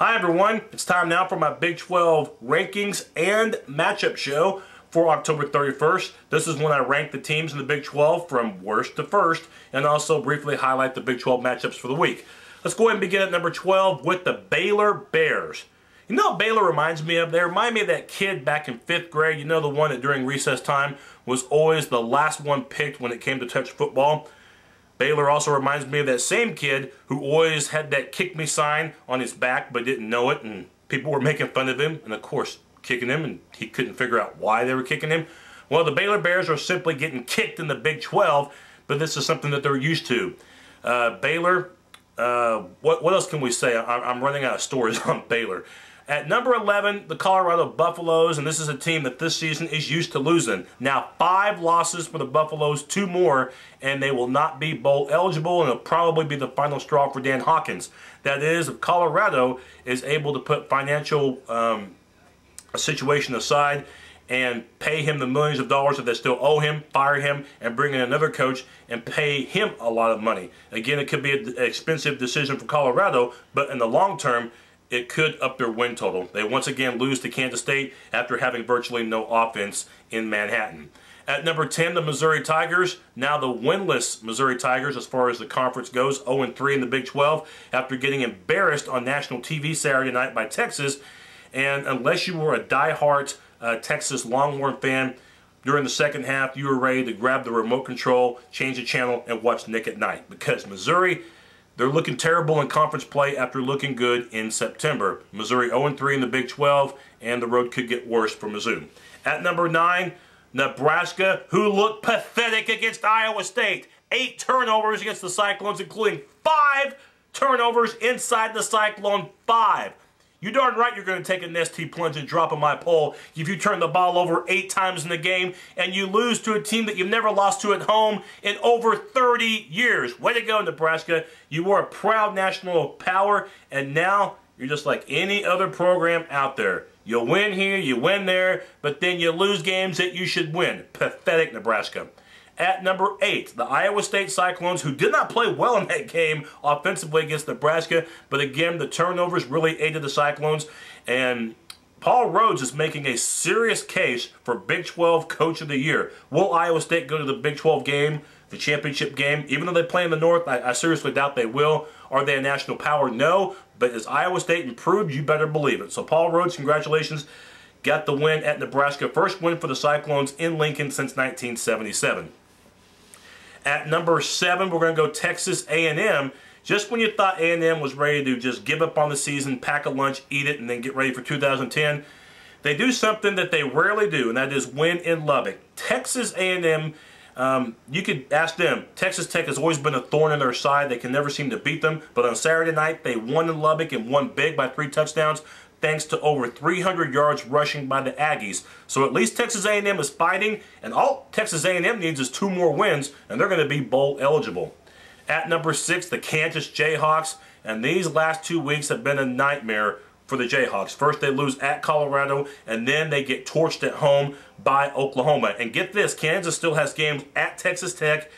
Hi everyone, it's time now for my Big 12 rankings and matchup show for October 31st. This is when I rank the teams in the Big 12 from worst to first and also briefly highlight the Big 12 matchups for the week. Let's go ahead and begin at number 12 with the Baylor Bears. You know what Baylor reminds me of? They remind me of that kid back in 5th grade, you know, the one that during recess time was always the last one picked when it came to touch football. Baylor also reminds me of that same kid who always had that kick me sign on his back but didn't know it, and people were making fun of him and of course kicking him, and he couldn't figure out why they were kicking him. Well, the Baylor Bears are simply getting kicked in the Big 12, but this is something that they're used to. Baylor, what else can we say? I'm running out of stories on Baylor. At number 11, the Colorado Buffaloes, and this is a team that this season is used to losing. Now 5 losses for the Buffaloes, 2 more, and they will not be bowl eligible, and it'll probably be the final straw for Dan Hawkins. That is, if Colorado is able to put financial situation aside and pay him the millions of dollars that they still owe him, fire him, and bring in another coach and pay him a lot of money. Again, it could be an expensive decision for Colorado, but in the long term, it could up their win total. They once again lose to Kansas State after having virtually no offense in Manhattan. At number 10, the Missouri Tigers. Now the winless Missouri Tigers as far as the conference goes, 0-3 in the Big 12 after getting embarrassed on national TV Saturday night by Texas. And unless you were a diehard Texas Longhorn fan, during the second half you were ready to grab the remote control, change the channel, and watch Nick at Night. Because Missouri, they're looking terrible in conference play after looking good in September. Missouri 0-3 in the Big 12, and the road could get worse for Mizzou. At number 9, Nebraska, who looked pathetic against Iowa State. 8 turnovers against the Cyclones, including 5 turnovers inside the Cyclone 5. You darn right you're going to take a nasty plunge and drop in my poll if you turn the ball over 8 times in the game and you lose to a team that you've never lost to at home in over 30 years. Way to go, Nebraska. You were a proud national power, and now you're just like any other program out there. You win here, you win there, but then you lose games that you should win. Pathetic, Nebraska. At number 8, the Iowa State Cyclones, who did not play well in that game offensively against Nebraska, but again, the turnovers really aided the Cyclones, and Paul Rhodes is making a serious case for Big 12 Coach of the Year. Will Iowa State go to the Big 12 game, the championship game? Even though they play in the North, I seriously doubt they will. Are they a national power? No, but as Iowa State improved, you better believe it. So Paul Rhodes, congratulations. Got the win at Nebraska. First win for the Cyclones in Lincoln since 1977. At number 7, we're going to go Texas A&M. Just when you thought A&M was ready to just give up on the season, pack a lunch, eat it, and then get ready for 2010, they do something that they rarely do, and that is win in Lubbock. Texas A&M, you could ask them. Texas Tech has always been a thorn in their side. They can never seem to beat them, but on Saturday night, they won in Lubbock and won big by 3 touchdowns. Thanks to over 300 yards rushing by the Aggies. So at least Texas A&M is fighting, and all Texas A&M needs is 2 more wins, and they're going to be bowl eligible. At number 6, the Kansas Jayhawks, and these last 2 weeks have been a nightmare for the Jayhawks. First they lose at Colorado, and then they get torched at home by Oklahoma. And get this, Kansas still has games at Texas Tech,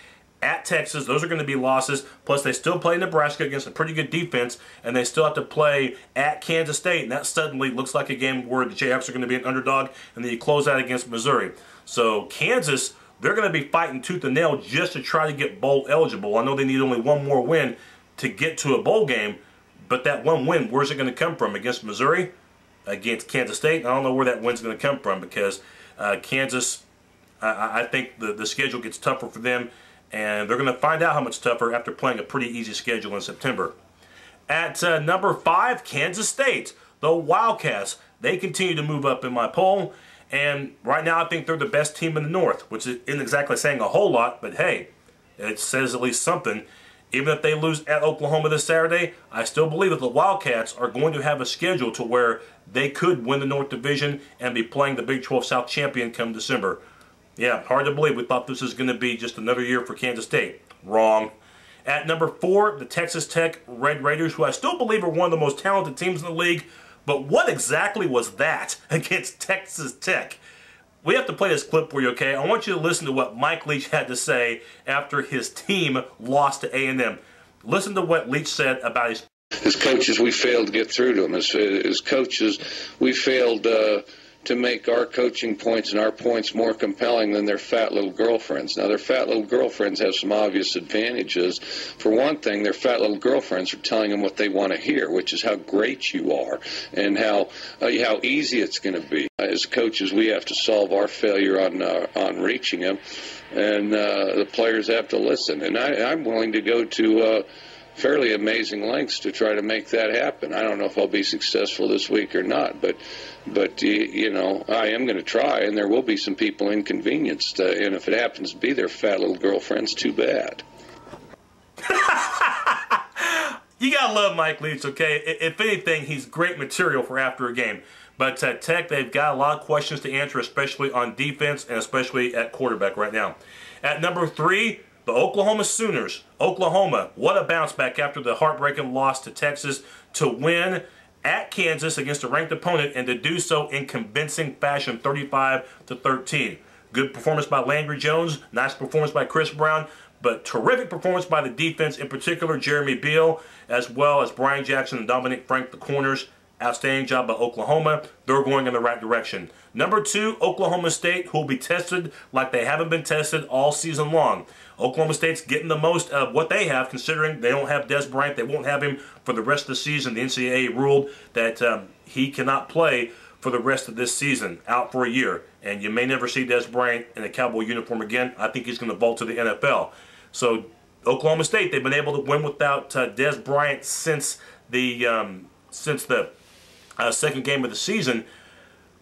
at Texas. Those are going to be losses. Plus, they still play Nebraska against a pretty good defense, and they still have to play at Kansas State. And that suddenly looks like a game where the Jayhawks are going to be an underdog, and then you close out against Missouri. So Kansas, they're going to be fighting tooth and nail just to try to get bowl eligible. I know they need only 1 more win to get to a bowl game, but that 1 win, where's it going to come from? Against Missouri? Against Kansas State? I don't know where that win's going to come from, because Kansas, I think the schedule gets tougher for them, and they're going to find out how much tougher after playing a pretty easy schedule in September. At number 5, Kansas State. The Wildcats, they continue to move up in my poll. And right now I think they're the best team in the North, which isn't exactly saying a whole lot, but hey, it says at least something. Even if they lose at Oklahoma this Saturday, I still believe that the Wildcats are going to have a schedule to where they could win the North Division and be playing the Big 12 South champion come December. Yeah, hard to believe. We thought this was going to be just another year for Kansas State. Wrong. At number 4, the Texas Tech Red Raiders, who I still believe are one of the most talented teams in the league. But what exactly was that against Texas Tech? We have to play this clip for you, okay? I want you to listen to what Mike Leach had to say after his team lost to A&M. Listen to what Leach said about his As coaches, we failed to get through to them. As coaches, we failed to make our coaching points and our points more compelling than their fat little girlfriends. Now, their fat little girlfriends have some obvious advantages. For one thing, their fat little girlfriends are telling them what they want to hear, which is how great you are and how easy it's going to be. As coaches, we have to solve our failure on reaching them, and the players have to listen. And I'm willing to go to fairly amazing lengths to try to make that happen. I don't know if I'll be successful this week or not, but you know, I am going to try, and there will be some people inconvenienced, and if it happens to be their fat little girlfriends, too bad. You gotta love Mike Leach, okay? If anything, he's great material for after a game. But Tech, they've got a lot of questions to answer, especially on defense and especially at quarterback right now. At number 3, the Oklahoma Sooners. Oklahoma, what a bounce back after the heartbreaking loss to Texas to win at Kansas against a ranked opponent and to do so in convincing fashion, 35-13. Good performance by Landry Jones, nice performance by Chris Brown, but terrific performance by the defense, in particular Jeremy Beal, as well as Brian Jackson and Dominic Frank, the corners. Outstanding job by Oklahoma. They're going in the right direction. Number 2, Oklahoma State, who will be tested like they haven't been tested all season long. Oklahoma State's getting the most of what they have, considering they don't have Des Bryant. They won't have him for the rest of the season. The NCAA ruled that he cannot play for the rest of this season, out for a year. And you may never see Des Bryant in a Cowboy uniform again. I think he's going to vault to the NFL. So Oklahoma State, they've been able to win without Des Bryant since the second game of the season.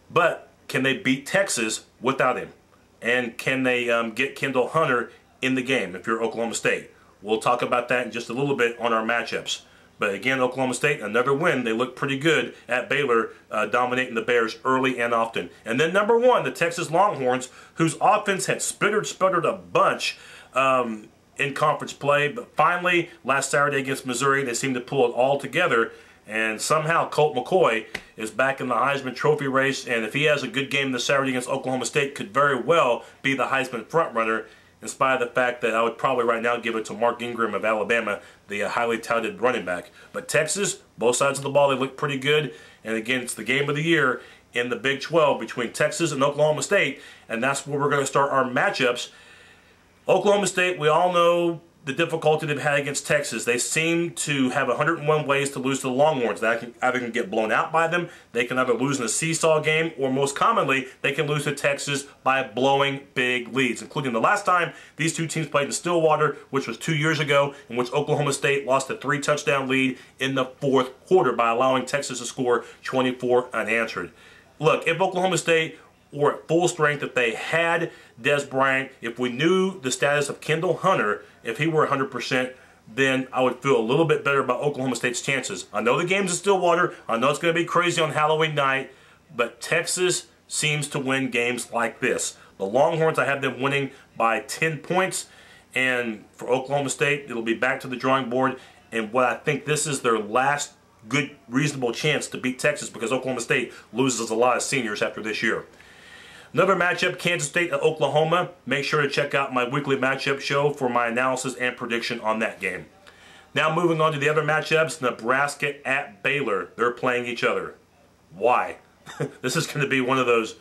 But can they beat Texas without him? And can they get Kendall Hunter in the game if you're Oklahoma State? We'll talk about that in just a little bit on our matchups. But again, Oklahoma State, another win. They look pretty good at Baylor, dominating the Bears early and often. And then number 1, the Texas Longhorns, whose offense had sputtered a bunch in conference play. But finally, last Saturday against Missouri, they seemed to pull it all together. And somehow Colt McCoy is back in the Heisman Trophy race. And if he has a good game this Saturday against Oklahoma State, could very well be the Heisman frontrunner, in spite of the fact that I would probably right now give it to Mark Ingram of Alabama, the highly touted running back. But Texas, both sides of the ball, they look pretty good. And again, it's the game of the year in the Big 12 between Texas and Oklahoma State. And that's where we're going to start our matchups. Oklahoma State, we all know the difficulty they've had against Texas. They seem to have 101 ways to lose to the Longhorns. They either can get blown out by them, they can either lose in a seesaw game, or most commonly, they can lose to Texas by blowing big leads, including the last time these two teams played in Stillwater, which was 2 years ago, in which Oklahoma State lost a 3-touchdown lead in the 4th quarter by allowing Texas to score 24 unanswered. Look, if Oklahoma State were at full strength, if they had Des Bryant, if we knew the status of Kendall Hunter, if he were 100%, then I would feel a little bit better about Oklahoma State's chances. I know the game's in Stillwater. I know it's going to be crazy on Halloween night, but Texas seems to win games like this. The Longhorns, I have them winning by 10 points, and for Oklahoma State, it'll be back to the drawing board, and what I think this is their last good, reasonable chance to beat Texas, because Oklahoma State loses a lot of seniors after this year. Another matchup, Kansas State at Oklahoma. Make sure to check out my weekly matchup show for my analysis and prediction on that game. Now moving on to the other matchups, Nebraska at Baylor. They're playing each other. Why? This is going to be one of those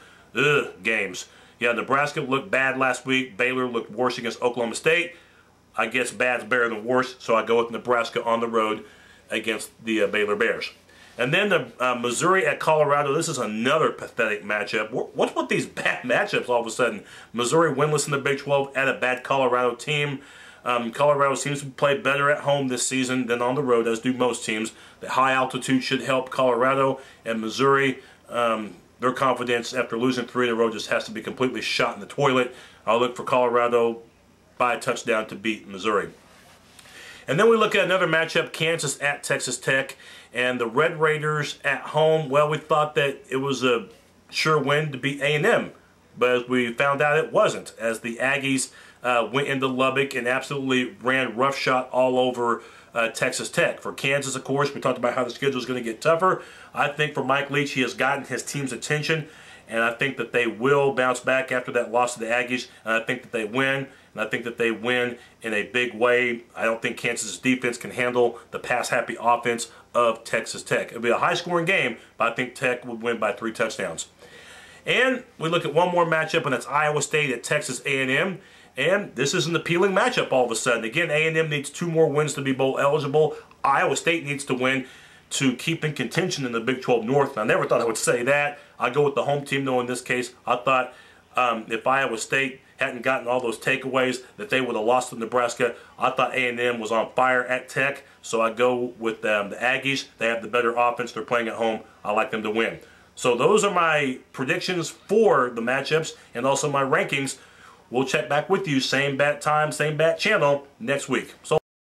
games. Yeah, Nebraska looked bad last week. Baylor looked worse against Oklahoma State. I guess bad's better than worse, so I go with Nebraska on the road against the Baylor Bears. And then the Missouri at Colorado. This is another pathetic matchup. What's with these bad matchups all of a sudden? Missouri winless in the Big 12 at a bad Colorado team. Colorado seems to play better at home this season than on the road, as do most teams. The high altitude should help Colorado, and Missouri, their confidence after losing 3 in a row just has to be completely shot in the toilet. I'll look for Colorado by a touchdown to beat Missouri. And then we look at another matchup, Kansas at Texas Tech. And the Red Raiders at home, well, we thought that it was a sure win to beat A&M. But as we found out, it wasn't, as the Aggies went into Lubbock and absolutely ran roughshod all over Texas Tech. For Kansas, of course, we talked about how the schedule is going to get tougher. I think for Mike Leach, he has gotten his team's attention, and I think that they will bounce back after that loss to the Aggies, and I think that they win. And I think that they win in a big way. I don't think Kansas' defense can handle the pass-happy offense of Texas Tech. It'll be a high-scoring game, but I think Tech would win by 3 touchdowns. And we look at one more matchup, and that's Iowa State at Texas A&M. And this is an appealing matchup all of a sudden. Again, A&M needs 2 more wins to be bowl eligible. Iowa State needs to win to keep in contention in the Big 12 North. And I never thought I would say that. I go with the home team, though, in this case. I thought if Iowa State hadn't gotten all those takeaways, that they would have lost to Nebraska. I thought A&M was on fire at Tech, so I go with the Aggies. They have the better offense. They're playing at home. I like them to win. So those are my predictions for the matchups and also my rankings. We'll check back with you, same bat time, same bat channel, next week. So